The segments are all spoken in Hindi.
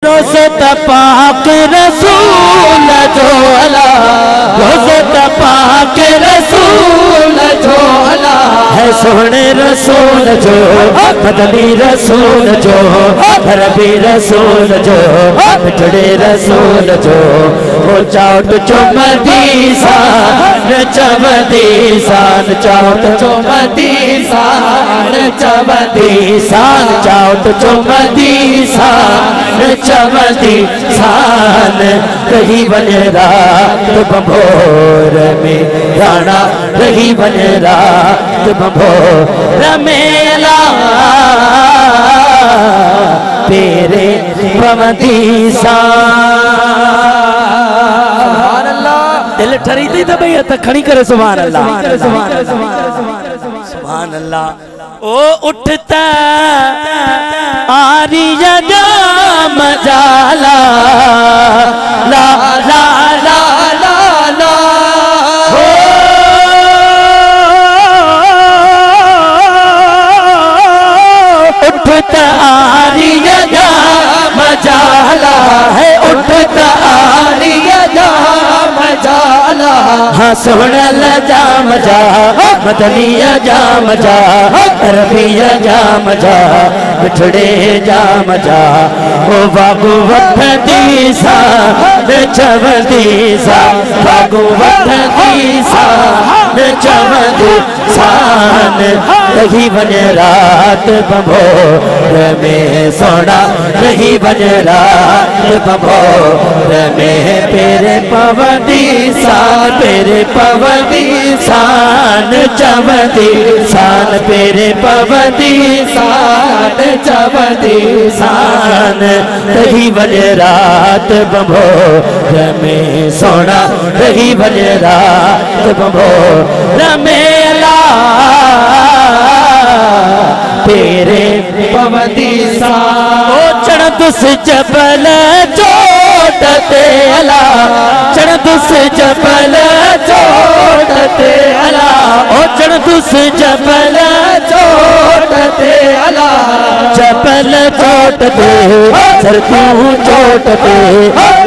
दोस्त पाक रसूल झोला, दोस्त पाक रसूल झोला है सोने रसूल जो मदनी रसूल जो अरबी रसूल जो मिठड़े रसूल जो वो चाउट चुमदी सान चमदी सान चाउट चुमदी सान चमदी सान चाउट चुमदी सान चमदी सान रही बन रात बभोर में राणा रही बन रात बभोर मेला तेरे पवदीसा। दिल ठरी थी तो भैया तक खड़ी करे सुभान अल्लाह सुभान अल्लाह। ओ उठता आरिया जाम जाला ला ला ला ला ला हो उठता आरिया जाम जाला है उठता आरिया जाम जाला हाँ सोहन जाम जा मदनिया जाम जा अरबिया जाम जा मिठड़े जाम जा ओ बागु वठ दीसा चवंदी सा बागु वठ दीसा चवंदी सान रही बन रात बभोर में सोना रही बन रात बभोर में पेरे पवदी सान पेरे पवदी सान चवंदी सान पेरे पवदी सान चवंदी सान रही बन रात बभोर में सोना रही बन रात बभोर मेला तेरे पवदी सा। ओ चढ़ दुस जबल चोटते अला चढ़ दुस जबल चोटते अला ओ चढ़ दुस जबल चोटते अला जबल चोटते सर तू चोटते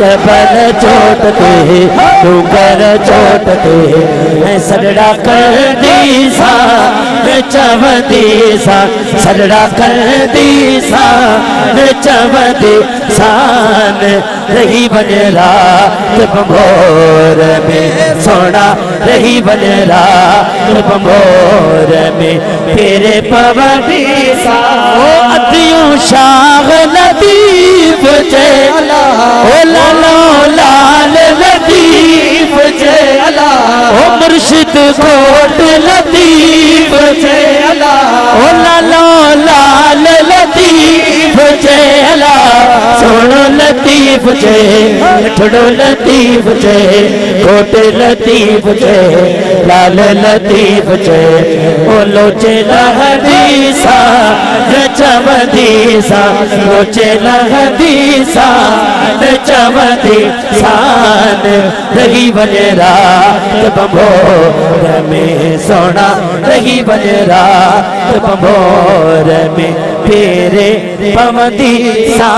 जबल चोटते डूंगर चोटते सड़ड़ा कर दी सा चवंदी सा सड़ड़ा कर दी सा चवंदी सान रही बन रात बभोर में सोना रही बन रात बभोर में तेरे पवदी सा। ओ अतियों शाह लतीफ जय अला ओ लालो लाल लतीफ जय अला ओ मुर्शिद कोट लतीफ जय अला ओ लालो लाल लतीफ जय अला सोनो लतीफ जय ठड़ो लतीफ जय कोट लतीफ जय लाल लतीफ जय ओ लोचे लहदीसा चवंदीसा लोचे लहदीसा चवंदी सान रही बन रात बभोर में सोना रही बन रात बभोर में तेरे पवदी सा।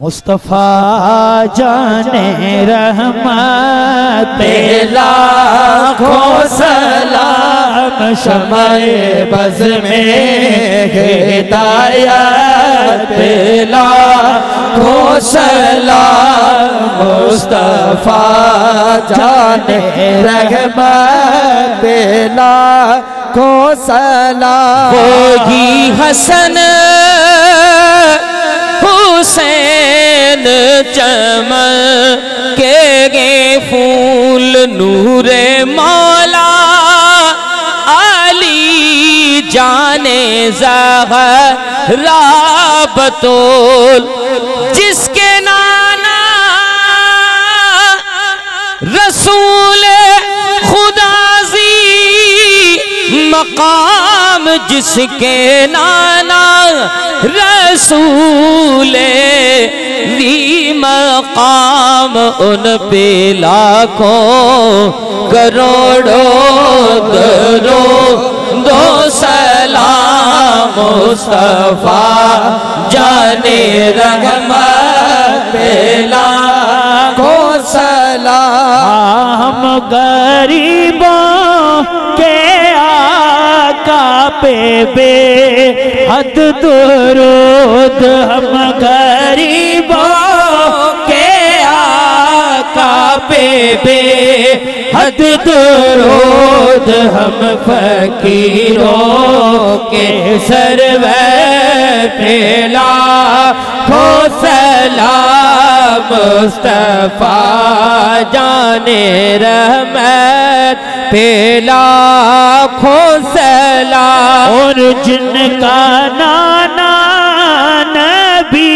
मुस्तफा जाने रहमत लाखों सलाम शमाए बज़ में हिदायत लाखों सलाम मुस्तफा जाने रहमत लाखों सलाम वही हसन हुसैन चमकेंगे फूल नूरे मौला अली जाने ज़हरा बतूल जिसके नाना रसूल खुदाजी मकाम जिसके नाना रसूले वी मकाम उन पे लाखों करोड़ों दो सलाम मुस्तफा जाने रहमत पे लाखों सलाम। हम गरीबों के आका पे बेहद दुरूद, हम गरीबों के आका पे बेहद दुरूद, हम फकीरों के सरवर पे लाखों सलाम मुस्तफा जाने रहमत पे लाखों सलाम। और जिनका नाना नबी,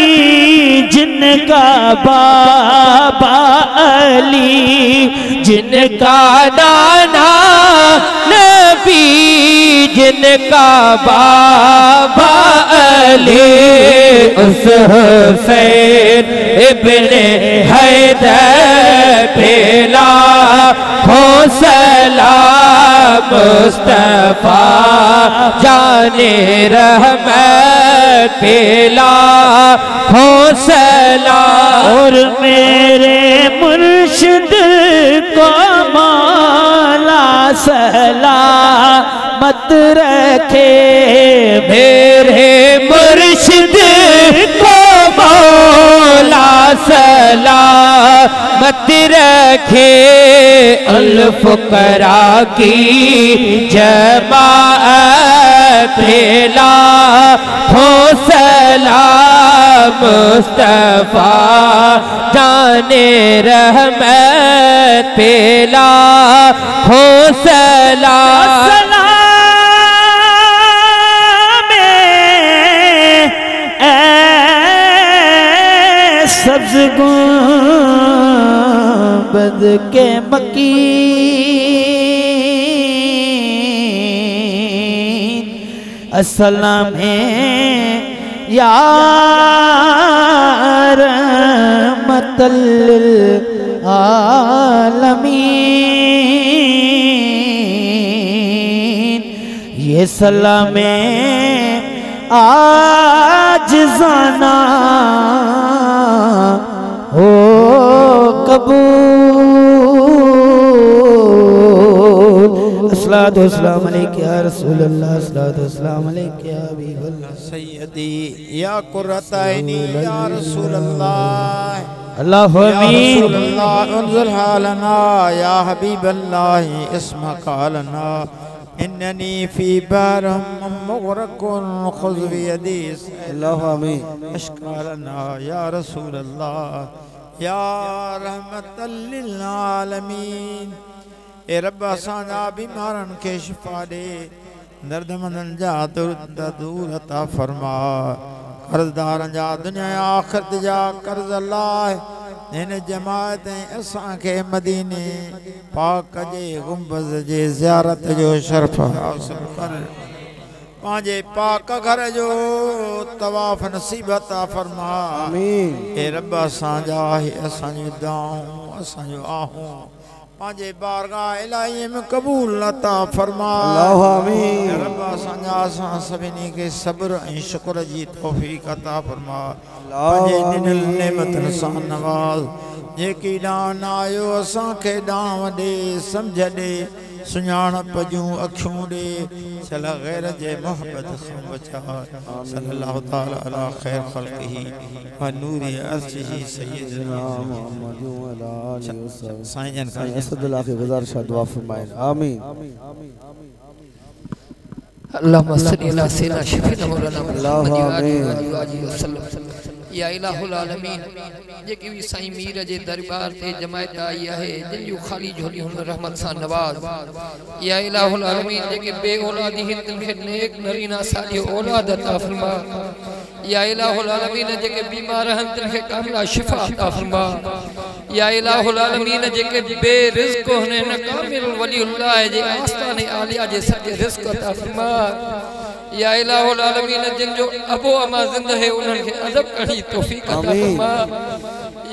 जिनका बाबा अली, जिनका नाना नबी, जिनका बाबा अली, उस हुसैन इब्ने हैदर पे लाखों सलाम मुस्तफा जाने रहमत पे लाखों सलाम। और मेरे मुर्शिद को मौला सलामत रखे, मेरे मुर्शिद को मौला सलामत रखे। अल-फुकरा की जमाअत पे लाखों सलाम मुस्तफा जाने रहमत पे लाखों सलाम। सब्ज़ गुंबद के मकीन, अस्सलाम या रहमतल लिल आलमीन। ये सलाम आज जाना हो कबूल। अस्सलातु वस्सलामु अलैका या रसूलल्लाह, अस्सलातु वस्सलामु अलैका या हबीबल्लाह, सय्यदी या कुर्रत ऐनी या रसूलल्लाह, अल्लाहु आमीन। उन्ज़िल हालना या हबीबल्लाह इस्मका लना, इन्ननी फी बरम मुग़रक़ुन ख़ुज़ बियदी, अल्लाहु आमीन। इश्क़ा लना या रसूलल्लाह या रहमतल लिल आलमीन। ए रब असांजा बीमारन के शिफ़ा दे, दर्दमंदन जा दर्द दूर अता फरमा, कर्ज़दारन जा दुनिया आख़िरत जा कर्ज़ लाह। इन जमात असां के मदीने पाक जे गुंबज़ जे ज़ियारत जो शर्फ़ हासिल कर, पांजे पाक घर जो तवाफ़ नसीब अता फरमा। आमीन। ए रब असांजा असांजी दुआऊं असांजो आहूं पांजे बारगाह इलाही में कबूल अता फरमा। अल्लाहु आमीन। ए रब असांजा असां सभिनी के सब्र ऐं शुक्र जी तौफ़ीक़ अता फरमा। पांजे ॾिनल नेमतन सां नवाज़, जेकी ॾांहुं आयो असां खे ॾांहुं ॾे, सम्झ ॾे, सुञाणप जूं अखियूं ॾे, चल ग़ैर जे मोहब्बत खां बचा। सल्लल्लाहु तआला अला ख़ैर ख़ल्क़िही व नूरि अर्शिही सय्यिदना मुहम्मद व अला आलिहि वसल्लम। साईं जन साईं असदुल्लाह की गुज़ारिश दुआ फरमाएं। आमीन। अल्लाहुम्मा सल्लि अला सय्यिदिना शफीना मौलाना अल्लाहु आमीन। या इलाहुल आलमीन, जेकी भी साईं मीर जे दरबार ते जमायत आई है, जिन जो खाली झोली हुन रहमत सा नवाज। या इलाहुल आलमीन, जेके बे औलादी हिन तिन खे नेक नरीना साली औलाद अता फरमा। या इलाहुल आलमीन, जेके बीमार हन तिन खे कामिला शिफा अता फरमा। या इलाहुल आलमीन, जेके बे रिज़्क़ हुन न कामिल वलीउल्लाह जे आस्ताने आलिया जे सजे रिज़्क़ अता फरमा। या इलाहुल आलमीन, जिन जो अबो अमा जिंदा है उन्हनि खे अदब करणी तौफीक अता फरमा।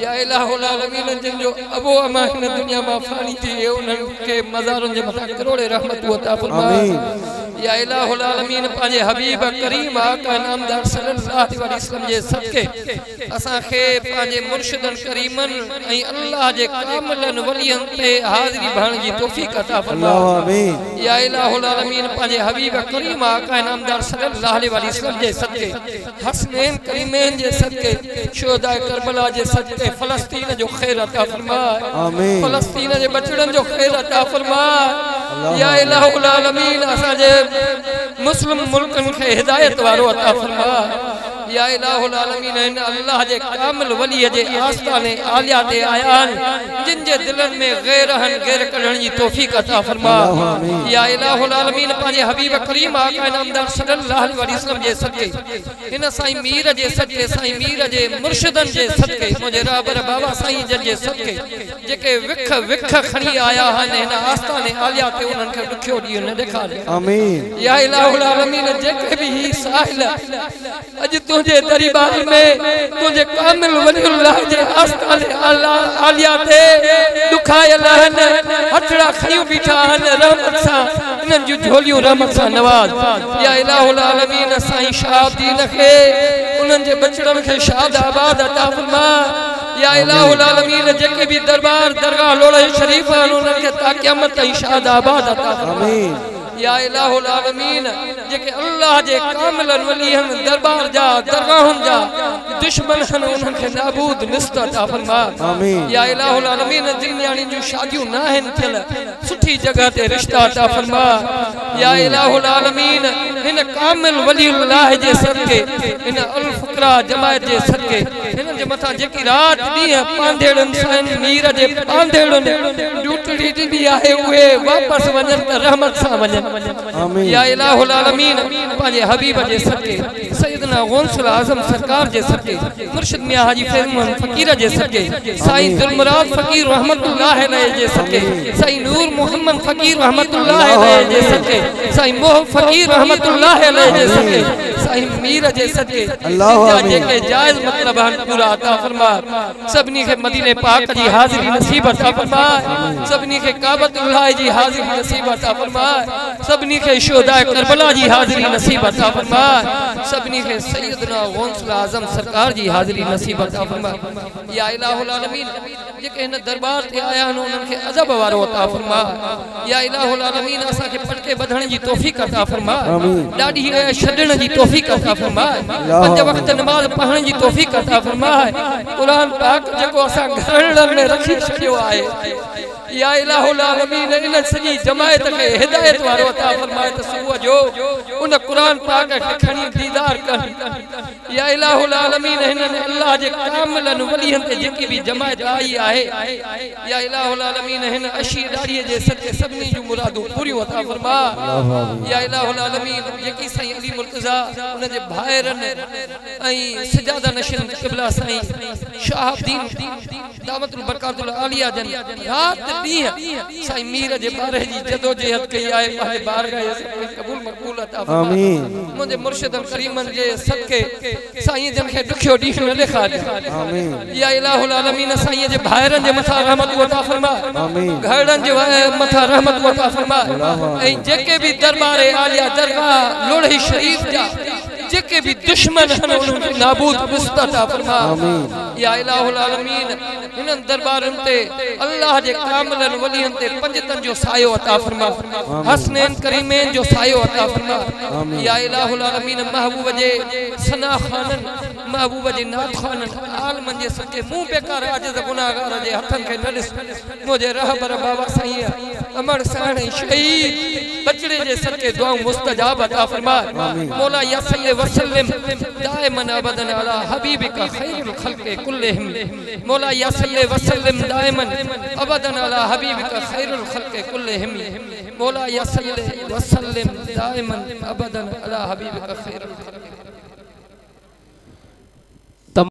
या इलाहुल आलमीन जिन जो अबो अमा इन दुनिया में फानी थी उन्हन के मज़ारन जे मथा करोड़े रहमत अता फरमा या इलाहुल आलमीन पांजे हबीब करीम आका नामदार सल्लल्लाहु अलैहि वसल्लम जे सदके असा के पांजे मुर्शिदन करीमन ऐ अल्लाह जे कामिलन वलियन ते हाज़री भरण जी तौफीक अता फरमा आमीन या इलाहुल आलमीन पांजे हबीब करीम आका नामदार सल्लल्लाहु अलैहि वसल्लम जे सदके हसनैन करीमैन जे सदके शुहदा करबला जे सदके फलस्तीन जो खैर अता फरमा आमीन फलस्तीन जे बचड़न जो खैर अता फरमा या इलाहुल आलमीन असा जे मुस्लिम मुल्कन के हिदायत वारो अता फरमा या इलाहुल आलमीन इन अल्लाह जे कामिल वली जे आस्ताने आलिया ते आयान जिन जे दिलन में गैर कढण जी तौफीक अता फरमा या इलाहुल आलमीन पांजे हबीब करीम आका नामदार सल्लल्लाहु अलैहि वसल्लम जे सदके इन साईं मीर जे सदके साईं मीर जे मुर्शिदन जे सदके मुझे राबर बाबा साईं जन जे सदके जेके विख खणी आया हन इन आस्ताने आलिया ते उनन के दुखियो दी न देखारे आमीन या इलाहुल आलमीन जेके भी साहिल अज तुझे दरबार में तुझे कामिल वलीउल्लाह जे आस्ताने आलिया ते दुखायल हन हथड़ा खयूं बीठा हन रहमत सा इनन जो झोलियों रहमत सा नवाज या इलाहुल आलमीन साईं शाहदीन के उनन जे बचड़न के शाद आबाद अता फरमा या इलाहुल आलमीन जेके भी दरबार दरगाह लोड़े शरीफ उनन के ता क़यामत ताईं शाद आबाद अता फरमा आमीन या इलाहुल आलमीन जेके अल्लाह जे कामिलन वलीहन दरबार जा दरगाहन जा दुश्मन हन उनन के नाबूद निस्त अता फरमा आमीन या इलाहुल आलमीन जिन यानी जो शादियों ना हन थियल सुठी जगह ते रिश्ता अता फरमा या इलाहुल आलमीन इन कामिल वलीउल्लाह जे सदके इन अल फुकरा जमात जे सदके इन जे मथा जेकी रात दी पांधेड़न सन मीर जे पांधेड़न ड्यूटी दी आहे उहे वापस वजन रहमत सा वजन आमीन या इलाहुल आलमीन पांजे हबीब जे सदके सैयदना गौसुल आजम सरकार जे सदके मुर्शिद मियां हाजी फैज़ फकीर जे सदके साईं दिलमुराद फकीर रहमतुल्लाह अलैहि जे सदके साईं नूर मोहम्मद फकीर रहमतुल्लाह अलैहि जे सदके साईं मोह फकीर रहमतुल्लाह अलैहि जे सदके साईं मीर जे सदके अल्लाह जेके जायज मतलब हन पूरा अता फरमा सबनी के मदीने पाक जी हाजिरी नसीब अता फरमा सबनी के काबतुल्लाह जी हाजिरी नसीब अता फरमा सबनी के शुहदा करबला जी हाजिरी नसीब अता फरमा सबनी के सैयदना गौसुल आजम सरकार जी हाजिरी नसीब अता फरमा या इलाहुल आलमीन जेके इन दरबार ते आया हन उनन के अदब वारो अता फरमा या इलाहुल आलमीन असा के पटके बधण जी तौफीक अता फरमा डाडी छडण जी तौफीक अता फरमा पंज वक्त नमाज पढ़ण जी तौफीक अता फरमा कुरान पाक जेको असा घरन में रखी छडियो आए या इलाहुल आलमीन इन सजी जमात के हिदायत वारो अता फरमाए त सुबह जो उन कुरान पाक के खणी दीदार कर या इलाहुल आलमीन इन अल्लाह जे कामिलन वलीहन ते जेकी भी जमात आई आहे या इलाहुल आलमीन इन अशी दाढ़ी जे सदके सबनी जो मुरादो पूरी अता फरमा या इलाहुल आलमीन जेकी साईं अली मुर्तजा उन जे भाइरन ऐ सजादा नशिन क़िबला साईं शाहदीन दावतुल बरकातुल आलिया जन रात दी साईं मीर जे बारे जी जदोजहद कई आए पाए बार गए कबूल मकबूल अता फरमा आमीन मुझे मुर्शिद करीमन जे सदके साईं जन के दुखियो दी न लिखा दे आमीन या इलाहुल आलमीन साईं जे भाइरन जे मथा रहमत अता फरमा आमीन घरन जे मथा रहमत अता फरमा ए जेके भी दरबार आलिया दरगाह लोढ़ी शरीफ जा जेके भी दुश्मन हन उनके नाबूद निस्त अता फरमा आमीन या इलाहुल आलमीन इन दरबारन ते अल्लाह जे कामिलन वलियन ते पंजतन जो सायो अता फरमा हसनैन करीमैन जो सायो अता फरमा या इलाहुल आलमीन महबूब जे सना खानन महबूब जे नात खानन आलमन जे सके मुंह बेकार आजिज़ गुनाहगार जे हथन के नलिस मुझे रहबर बाबा साईं अमर साण शहीद बचड़े जे सके दुआऊं मुस्तजाब अता फरमा मौला या सल्ले वसल्लम दाइमन अबदन अला हबीबिका खैरुल खल्क़ि कुल्लिहिम मौला या सल्ले वसल्लम दाइमन अबदन अला हबीबिका खैरुल खल्क़ि कुल्लिहिम मौला या सल्ले वसल्लम दाइमन अबदन अला हबीबिका खैरुल